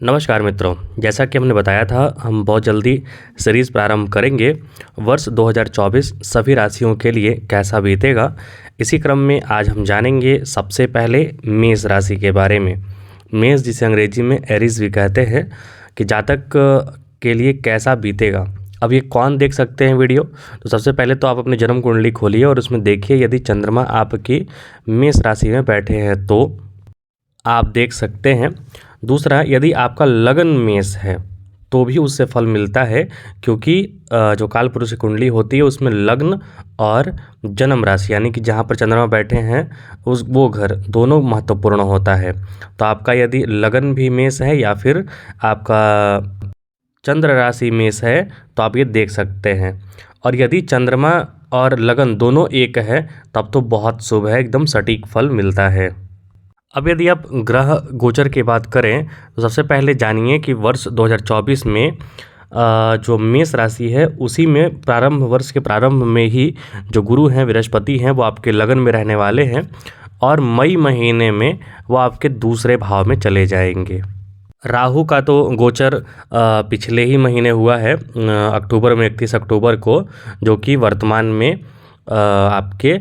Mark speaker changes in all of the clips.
Speaker 1: नमस्कार मित्रों, जैसा कि हमने बताया था हम बहुत जल्दी सीरीज़ प्रारंभ करेंगे। वर्ष 2024 सभी राशियों के लिए कैसा बीतेगा, इसी क्रम में आज हम जानेंगे सबसे पहले मेष राशि के बारे में। मेष जिसे अंग्रेजी में एरीज भी कहते हैं, कि जातक के लिए कैसा बीतेगा। अब ये कौन देख सकते हैं वीडियो, तो सबसे पहले तो आप अपनी जन्म कुंडली खोलिए और उसमें देखिए यदि चंद्रमा आपकी मेष राशि में बैठे हैं तो आप देख सकते हैं। दूसरा, यदि आपका लगन मेष है तो भी उससे फल मिलता है, क्योंकि जो काल पुरुष की कुंडली होती है उसमें लग्न और जन्म राशि यानी कि जहाँ पर चंद्रमा बैठे हैं वो घर दोनों महत्वपूर्ण होता है। तो आपका यदि लगन भी मेष है या फिर आपका चंद्र राशि मेष है तो आप ये देख सकते हैं। और यदि चंद्रमा और लगन दोनों एक है तब तो बहुत शुभ है, एकदम सटीक फल मिलता है। अब यदि आप ग्रह गोचर की बात करें तो सबसे पहले जानिए कि वर्ष 2024 में जो मेष राशि है उसी में वर्ष के प्रारंभ में ही जो गुरु हैं बृहस्पति हैं वो आपके लगन में रहने वाले हैं और मई महीने में वो आपके दूसरे भाव में चले जाएंगे। राहु का तो गोचर पिछले ही महीने हुआ है, अक्टूबर में 31 अक्टूबर को, जो कि वर्तमान में आपके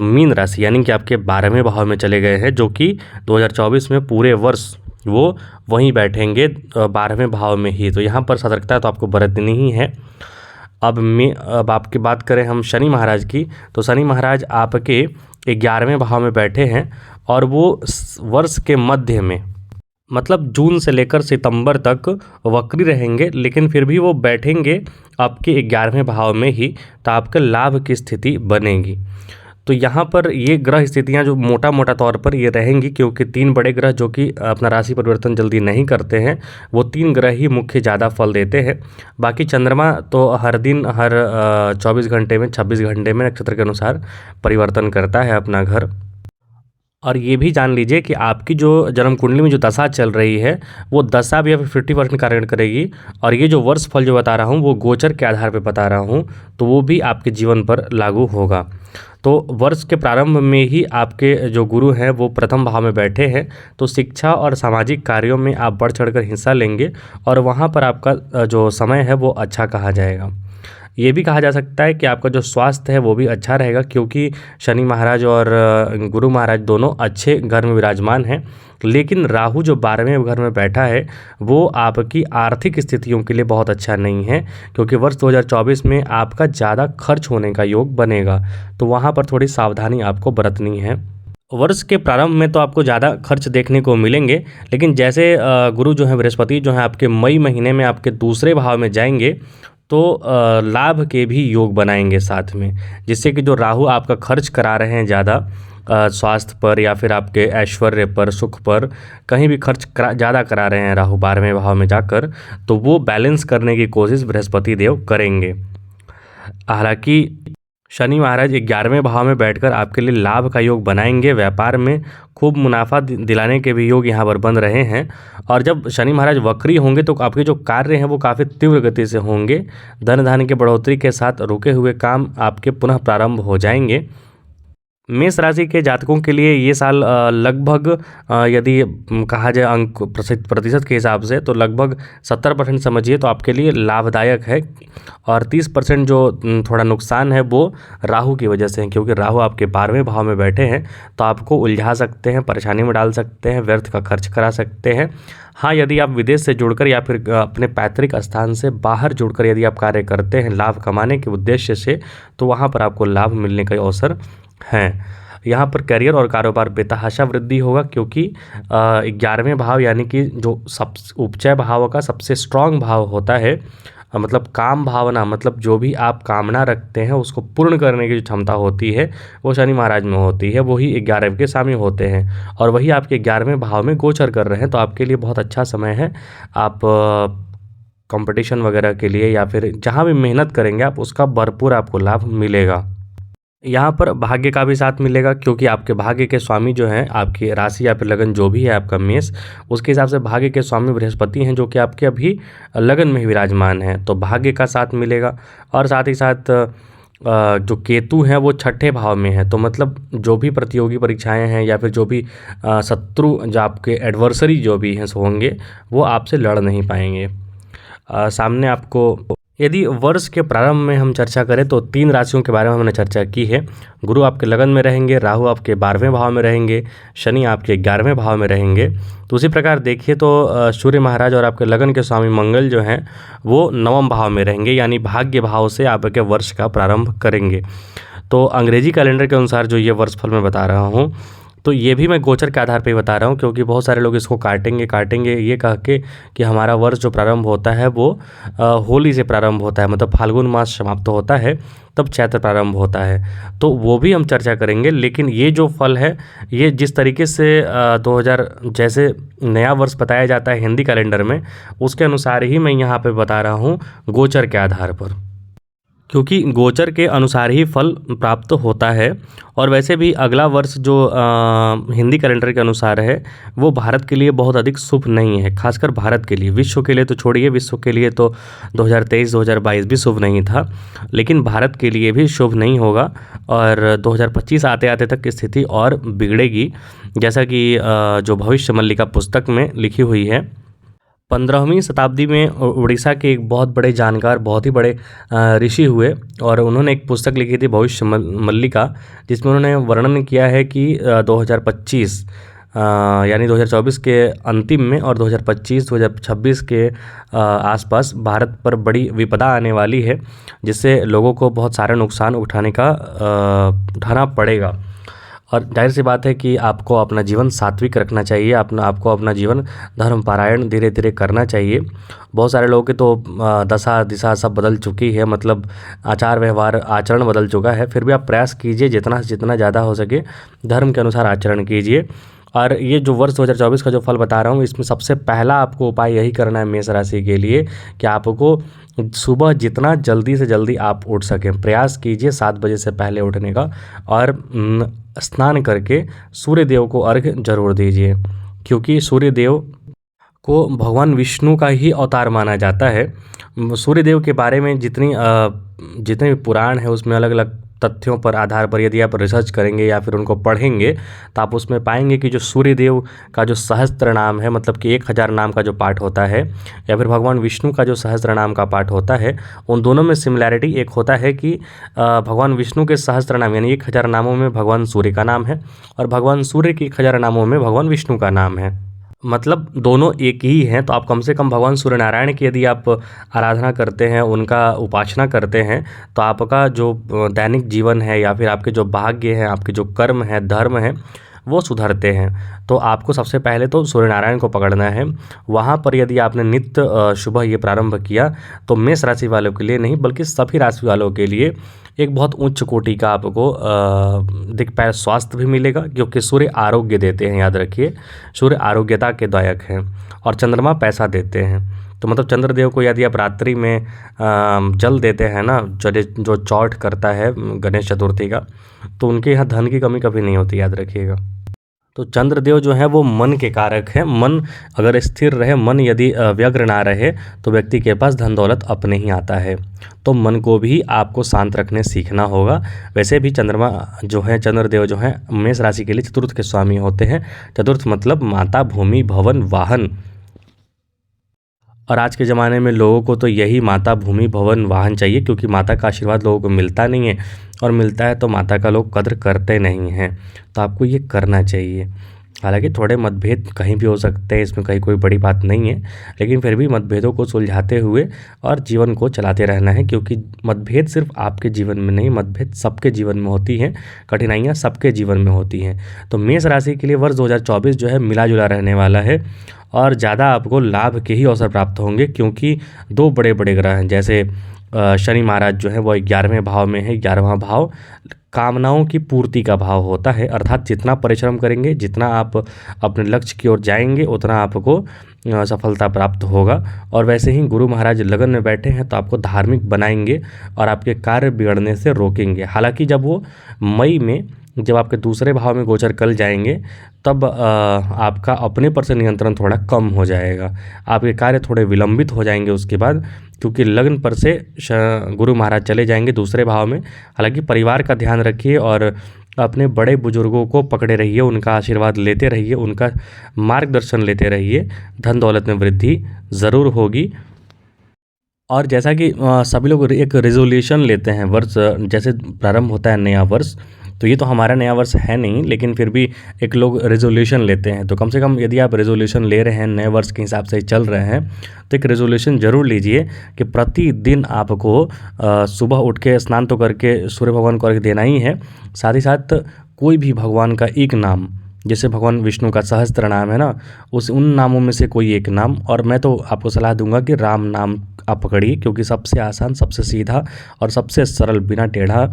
Speaker 1: मीन राशि यानी कि आपके 12वें भाव में चले गए हैं, जो कि 2024 में पूरे वर्ष वो वहीं बैठेंगे 12वें भाव में ही। तो यहाँ पर सतर्कता तो आपको बरतनी ही है। अब आपकी बात करें हम शनि महाराज की, तो शनि महाराज आपके 11वें भाव में बैठे हैं और वो वर्ष के मध्य में मतलब जून से लेकर सितंबर तक वक्री रहेंगे, लेकिन फिर भी वो बैठेंगे आपके 11वें भाव में ही, तो आपके लाभ की स्थिति बनेगी। तो यहाँ पर ये ग्रह स्थितियाँ जो मोटा तौर पर ये रहेंगी, क्योंकि 3 बड़े ग्रह जो कि अपना राशि परिवर्तन जल्दी नहीं करते हैं वो 3 ग्रह ही मुख्य ज़्यादा फल देते हैं। बाकी चंद्रमा तो हर दिन हर 24 घंटे में 26 घंटे में नक्षत्र के अनुसार परिवर्तन करता है अपना घर। और ये भी जान लीजिए कि आपकी जो जन्म कुंडली में जो दशा चल रही है वो दशा भी अभी 50% कार्य करेगी। और ये जो वर्ष फल जो बता रहा हूँ वो गोचर के आधार पर बता रहा हूँ, तो वो भी आपके जीवन पर लागू होगा। तो वर्ष के प्रारंभ में ही आपके जो गुरु हैं वो प्रथम भाव में बैठे हैं, तो शिक्षा और सामाजिक कार्यों में आप बढ़ चढ़कर हिस्सा लेंगे और वहाँ पर आपका जो समय है वो अच्छा कहा जाएगा। ये भी कहा जा सकता है कि आपका जो स्वास्थ्य है वो भी अच्छा रहेगा, क्योंकि शनि महाराज और गुरु महाराज दोनों अच्छे घर में विराजमान हैं। लेकिन राहु जो 12वें घर में बैठा है वो आपकी आर्थिक स्थितियों के लिए बहुत अच्छा नहीं है, क्योंकि वर्ष 2024 में आपका ज़्यादा खर्च होने का योग बनेगा, तो वहाँ पर थोड़ी सावधानी आपको बरतनी है। वर्ष के प्रारंभ में तो आपको ज़्यादा खर्च देखने को मिलेंगे, लेकिन जैसे गुरु जो है बृहस्पति जो है आपके मई महीने में आपके दूसरे भाव में जाएंगे तो लाभ के भी योग बनाएंगे साथ में, जिससे कि जो राहु आपका खर्च करा रहे हैं ज़्यादा स्वास्थ्य पर या फिर आपके ऐश्वर्य पर, सुख पर, कहीं भी खर्च ज़्यादा करा रहे हैं राहु 12वें भाव में जाकर, तो वो बैलेंस करने की कोशिश बृहस्पति देव करेंगे। हालांकि शनि महाराज 11वें भाव में बैठकर आपके लिए लाभ का योग बनाएंगे, व्यापार में खूब मुनाफा दिलाने के भी योग यहाँ पर बन रहे हैं। और जब शनि महाराज वक्री होंगे तो आपके जो कार्य हैं वो काफ़ी तीव्र गति से होंगे, धन धान्य के बढ़ोतरी के साथ रुके हुए काम आपके पुनः प्रारंभ हो जाएंगे। मेष राशि के जातकों के लिए ये साल लगभग यदि कहा जाए अंक प्रतिशत के हिसाब से तो लगभग 70% समझिए तो आपके लिए लाभदायक है। और 30% जो थोड़ा नुकसान है वो राहु की वजह से है, क्योंकि राहु आपके 12वें भाव में बैठे हैं तो आपको उलझा सकते हैं, परेशानी में डाल सकते हैं, व्यर्थ का खर्च करा सकते हैं। हाँ, यदि आप विदेश से जुड़कर या फिर अपने पैतृक स्थान से बाहर जुड़कर यदि आप कार्य करते हैं लाभ कमाने के उद्देश्य से, तो वहाँ पर आपको लाभ मिलने का अवसर हैं। यहाँ पर करियर और कारोबार बेतहाशा वृद्धि होगा, क्योंकि 11वें भाव यानी कि जो उपचय भाव का सबसे स्ट्रांग भाव होता है, मतलब काम भावना, मतलब जो भी आप कामना रखते हैं उसको पूर्ण करने की जो क्षमता होती है वो शनि महाराज में होती है, वही 11वें के स्वामी होते हैं और वही आपके 11वें भाव में गोचर कर रहे हैं। तो आपके लिए बहुत अच्छा समय है। आप कंपटीशन वगैरह के लिए या फिर जहाँ भी मेहनत करेंगे आप उसका भरपूर आपको लाभ मिलेगा। यहाँ पर भाग्य का भी साथ मिलेगा, क्योंकि आपके भाग्य के स्वामी जो हैं आपकी राशि या फिर लगन जो भी है आपका मेष, उसके हिसाब से भाग्य के स्वामी बृहस्पति हैं जो कि आपके अभी लगन में ही विराजमान हैं, तो भाग्य का साथ मिलेगा। और साथ ही साथ जो केतु हैं वो छठे भाव में है, तो मतलब जो भी प्रतियोगी परीक्षाएं हैं या फिर जो भी शत्रु जो आपके एडवर्सरी जो भी हैं सो होंगे, वो आपसे लड़ नहीं पाएंगे। सामने आपको यदि वर्ष के प्रारंभ में हम चर्चा करें तो 3 राशियों के बारे में हमने चर्चा की है। गुरु आपके लगन में रहेंगे, राहु आपके 12वें भाव में रहेंगे, शनि आपके 11वें भाव में रहेंगे। तो उसी प्रकार देखिए तो सूर्य महाराज और आपके लगन के स्वामी मंगल जो हैं वो 9वें भाव में रहेंगे, यानी भाग्य भाव से आपके वर्ष का प्रारंभ करेंगे। तो अंग्रेजी कैलेंडर के अनुसार जो ये वर्षफल मैं बता रहा हूँ, तो ये भी मैं गोचर के आधार पे बता रहा हूँ, क्योंकि बहुत सारे लोग इसको काटेंगे ये कह के कि हमारा वर्ष जो प्रारंभ होता है वो होली से प्रारंभ होता है, मतलब फाल्गुन मास समाप्त होता है तब चैत्र प्रारंभ होता है, तो वो भी हम चर्चा करेंगे। लेकिन ये जो फल है ये जिस तरीके से 2000 जैसे नया वर्ष बताया जाता है हिंदी कैलेंडर में, उसके अनुसार ही मैं यहाँ पे बता रहा हूँ गोचर के आधार पर, क्योंकि गोचर के अनुसार ही फल प्राप्त होता है। और वैसे भी अगला वर्ष जो हिंदी कैलेंडर के अनुसार है वो भारत के लिए बहुत अधिक शुभ नहीं है, खासकर भारत के लिए। विश्व के लिए तो छोड़िए, विश्व के लिए तो 2023-2022 भी शुभ नहीं था, लेकिन भारत के लिए भी शुभ नहीं होगा। और 2025 आते आते तक स्थिति और बिगड़ेगी, जैसा कि जो भविष्य मल्लिका पुस्तक में लिखी हुई है। 15वीं शताब्दी में उड़ीसा के एक बहुत बड़े जानकार, बहुत ही बड़े ऋषि हुए, और उन्होंने एक पुस्तक लिखी थी भविष्य मल्लिका, जिसमें उन्होंने वर्णन किया है कि 2025 यानी 2024 के अंतिम में और 2025-2026 के आसपास भारत पर बड़ी विपदा आने वाली है, जिससे लोगों को बहुत सारे नुकसान उठाना पड़ेगा। और जाहिर सी बात है कि आपको अपना जीवन सात्विक रखना चाहिए, आपको अपना जीवन धर्मपरायण धीरे धीरे करना चाहिए। बहुत सारे लोगों की तो दशा दिशा सब बदल चुकी है, मतलब आचार व्यवहार आचरण बदल चुका है। फिर भी आप प्रयास कीजिए जितना से जितना ज़्यादा हो सके धर्म के अनुसार आचरण कीजिए। और ये जो वर्ष 2024 का जो फल बता रहा हूँ, इसमें सबसे पहला आपको उपाय यही करना है मेष राशि के लिए कि आपको सुबह जितना जल्दी से जल्दी आप उठ सकें प्रयास कीजिए 7 बजे से पहले उठने का, और स्नान करके सूर्य देव को अर्घ्य जरूर दीजिए, क्योंकि सूर्य देव को भगवान विष्णु का ही अवतार माना जाता है। सूर्य देव के बारे में जितने भी पुराण है उसमें अलग अलग तथ्यों पर आधार पर यदि आप रिसर्च करेंगे या फिर उनको पढ़ेंगे तो आप उसमें पाएंगे कि जो सूर्य देव का जो सहस्त्र नाम है, मतलब कि 1000 नाम का जो पाठ होता है, या फिर भगवान विष्णु का जो सहस्त्र नाम का पाठ होता है, उन दोनों में सिमिलैरिटी एक होता है कि भगवान विष्णु के सहस्त्र नाम यानी 1000 नामों में भगवान सूर्य का नाम है, और भगवान सूर्य के 1000 नामों में भगवान विष्णु का नाम है, मतलब दोनों एक ही हैं। तो आप कम से कम भगवान सूर्य नारायण की यदि आप आराधना करते हैं, उनका उपासना करते हैं, तो आपका जो दैनिक जीवन है या फिर आपके जो भाग्य हैं, आपके जो कर्म है, धर्म है, वो सुधरते हैं। तो आपको सबसे पहले तो सूर्य नारायण को पकड़ना है। वहाँ पर यदि आपने नित्य सुबह ये प्रारंभ किया तो मेष राशि वालों के लिए नहीं बल्कि सभी राशि वालों के लिए एक बहुत उच्च कोटि का आपको दिख पाए स्वास्थ्य भी मिलेगा, क्योंकि सूर्य आरोग्य देते हैं, याद रखिए सूर्य आरोग्यता के दायक हैं, और चंद्रमा पैसा देते हैं। तो मतलब चंद्रदेव को यदि आप रात्रि में जल देते हैं ना, जो चौठ करता है गणेश चतुर्थी का, तो उनके यहाँ धन की कमी कभी नहीं होती, याद रखिएगा। तो चंद्रदेव जो है वो मन के कारक है। मन अगर स्थिर रहे, मन यदि व्यग्र ना रहे, तो व्यक्ति के पास धन दौलत अपने ही आता है। तो मन को भी आपको शांत रखने सीखना होगा। वैसे भी चंद्रमा जो है, चंद्रदेव जो है मेष राशि के लिए चतुर्थ के स्वामी होते हैं। चतुर्थ मतलब माता, भूमि, भवन, वाहन, और आज के ज़माने में लोगों को तो यही माता, भूमि, भवन, वाहन चाहिए, क्योंकि माता का आशीर्वाद लोगों को मिलता नहीं है, और मिलता है तो माता का लोग कद्र करते नहीं हैं। तो आपको ये करना चाहिए। हालांकि थोड़े मतभेद कहीं भी हो सकते हैं, इसमें कहीं कोई बड़ी बात नहीं है, लेकिन फिर भी मतभेदों को सुलझाते हुए और जीवन को चलाते रहना है, क्योंकि मतभेद सिर्फ आपके जीवन में नहीं, मतभेद सबके जीवन में होती हैं, कठिनाइयाँ सबके जीवन में होती हैं। तो मेष राशि के लिए वर्ष 2024 जो है मिला जुला रहने वाला है, और ज़्यादा आपको लाभ के ही अवसर प्राप्त होंगे, क्योंकि 2 बड़े बड़े ग्रह हैं। जैसे शनि महाराज जो है वो 11वें भाव में है। 11वां भाव कामनाओं की पूर्ति का भाव होता है, अर्थात जितना परिश्रम करेंगे, जितना आप अपने लक्ष्य की ओर जाएंगे, उतना आपको सफलता प्राप्त होगा। और वैसे ही गुरु महाराज लगन में बैठे हैं तो आपको धार्मिक बनाएंगे और आपके कार्य बिगड़ने से रोकेंगे। हालांकि जब वो मई में जब आपके दूसरे भाव में गोचर कर जाएंगे तब आपका अपने पर से नियंत्रण थोड़ा कम हो जाएगा, आपके कार्य थोड़े विलंबित हो जाएंगे उसके बाद, क्योंकि लग्न पर से गुरु महाराज चले जाएंगे दूसरे भाव में। हालांकि परिवार का ध्यान रखिए और अपने बड़े बुजुर्गों को पकड़े रहिए, उनका आशीर्वाद लेते रहिए, उनका मार्गदर्शन लेते रहिए, धन दौलत में वृद्धि ज़रूर होगी। और जैसा कि सभी लोग एक रेजोल्यूशन लेते हैं वर्ष जैसे प्रारंभ होता है नया वर्ष, तो ये तो हमारा नया वर्ष है नहीं, लेकिन फिर भी एक लोग रेजोल्यूशन लेते हैं। तो कम से कम यदि आप रेजोल्यूशन ले रहे हैं, नए वर्ष के हिसाब से चल रहे हैं, तो एक रेजोल्यूशन ज़रूर लीजिए कि प्रतिदिन आपको सुबह उठ के स्नान तो करके सूर्य भगवान को अर्घ्य देना ही है, साथ ही साथ कोई भी भगवान का एक नाम, जैसे भगवान विष्णु का सहस्त्र नाम है ना, उन नामों में से कोई एक नाम, और मैं तो आपको सलाह दूंगा कि राम नाम आप पकड़िए, क्योंकि सबसे आसान, सबसे सीधा और सबसे सरल, बिना टेढ़ा,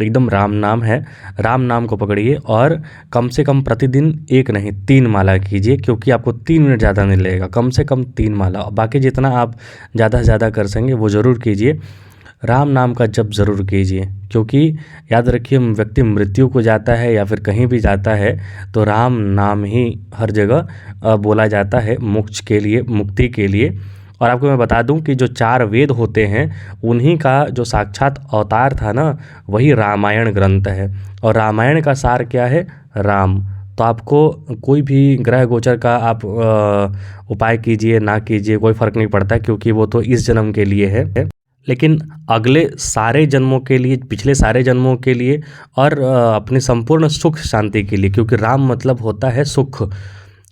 Speaker 1: एकदम राम नाम है। राम नाम को पकड़िए और कम से कम प्रतिदिन एक नहीं 3 माला कीजिए, क्योंकि आपको 3 मिनट ज़्यादा नहीं लगेगा, कम से कम 3 माला। बाकी जितना आप ज़्यादा से ज़्यादा कर सकेंगे वो ज़रूर कीजिए। राम नाम का जप ज़रूर कीजिए, क्योंकि याद रखिए व्यक्ति मृत्यु को जाता है या फिर कहीं भी जाता है तो राम नाम ही हर जगह बोला जाता है मोक्ष के लिए, मुक्ति के लिए। और आपको मैं बता दूं कि जो 4 वेद होते हैं उन्हीं का जो साक्षात अवतार था ना, वही रामायण ग्रंथ है। और रामायण का सार क्या है? राम। तो आपको कोई भी ग्रह गोचर का आप उपाय कीजिए ना कीजिए, कोई फ़र्क नहीं पड़ता, क्योंकि वो तो इस जन्म के लिए है, लेकिन अगले सारे जन्मों के लिए, पिछले सारे जन्मों के लिए और अपने संपूर्ण सुख शांति के लिए, क्योंकि राम मतलब होता है सुख,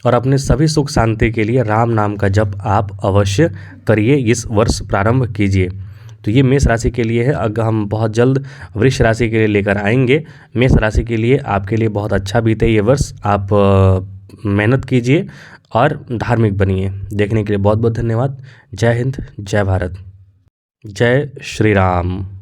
Speaker 1: और अपने सभी सुख शांति के लिए राम नाम का जप आप अवश्य करिए, इस वर्ष प्रारंभ कीजिए। तो ये मेष राशि के लिए है। अगर हम बहुत जल्द वृष राशि के लिए लेकर आएंगे। मेष राशि के लिए आपके लिए बहुत अच्छा बीते ये वर्ष, आप मेहनत कीजिए और धार्मिक बनिए। देखने के लिए बहुत बहुत धन्यवाद। जय हिंद, जय भारत, जय श्री राम।